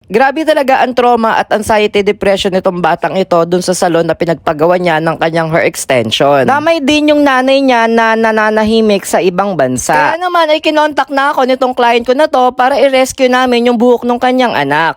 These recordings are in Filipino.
Grabe talaga ang trauma at anxiety depression nitong batang ito dun sa salon na pinagpagawa niya ng kanyang hair extension. Damay din yung nanay niya na nananahimik sa ibang bansa. Kaya naman ay kinontak na ako nitong client ko na to para i-rescue namin yung buhok ng kanyang anak.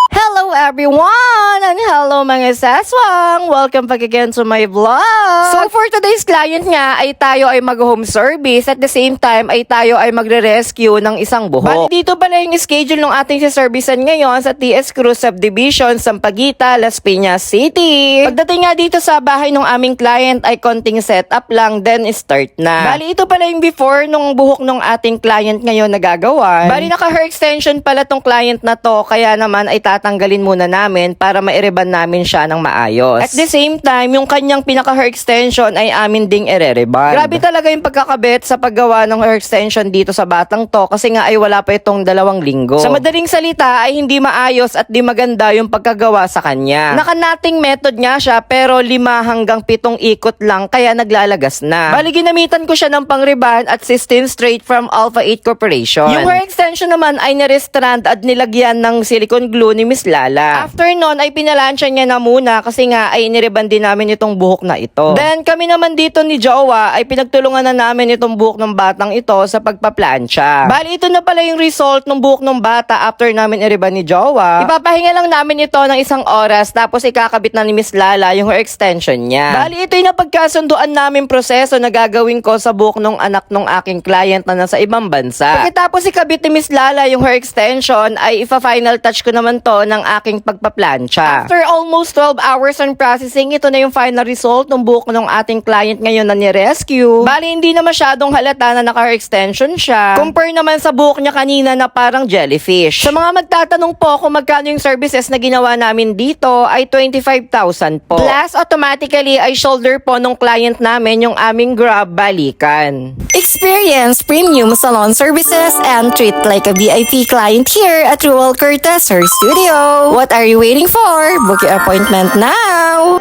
Hello everyone! And hello mga saswang! Welcome back again to my vlog! So for today's client nga ay tayo ay mag-home service at the same time ay tayo ay magre-rescue ng isang buhok. Bali dito pala yung schedule ng ating servicean ngayon sa TS Cruz Subdivision, Sampaguita, Las Piñas City. Pagdating nga dito sa bahay ng aming client ay konting setup lang then start na. Bali ito pala yung before nung buhok ng ating client ngayon nagagawa. Bali naka-hair extension pala tong client na to kaya naman ay tatanggalin muna namin para maireban namin siya ng maayos. At the same time, yung kanyang pinaka-hair extension ay amin ding ire-reban. Grabe talaga yung pagkakabit sa paggawa ng hair extension dito sa batang to kasi nga ay wala pa itong 2 linggo. Sa madaling salita ay hindi maayos at di maganda yung pagkagawa sa kanya. Nakanating method nga siya pero 5 hanggang 7 ikot lang kaya naglalagas na. Bali ginamitan ko siya ng pang-reban at 16 straight from Alpha 8 Corporation. Yung hair extension naman ay nirestrand at nilagyan ng silicone glue ni Miss Lala. After nun ay pinalansya niya na muna kasi nga ay inireban din namin itong buhok na ito. Then kami naman dito ni Jowa ay pinagtulungan na namin itong buhok ng batang ito sa pagpaplansya. Bali ito na pala yung result ng buhok ng bata after namin ireban ni Jowa. Ipapahinga lang namin ito ng 1 oras tapos ikakabit na ni Miss Lala yung hair extension niya. Bali ito yung napagkasunduan namin proseso na gagawin ko sa buhok ng anak ng aking client na nasa ibang bansa. Pagkatapos ikabit ni Miss Lala yung hair extension ay ipa-final touch ko naman to ng aking pagpaplansya. After almost 12 hours on processing, ito na yung final result ng buhok ng ating client ngayon na ni-rescue. Bali, hindi na masyadong halata na naka-hair extension siya. Compare naman sa buhok niya kanina na parang jellyfish. Sa mga magtatanong po kung magkano yung services na ginawa namin dito ay 25,000 po. Plus, automatically ay shoulder po ng client namin yung aming grab balikan. Experience premium salon services and treat like a VIP client here at Ruel Cortez Hair Studio. What are you waiting for? Book your appointment now!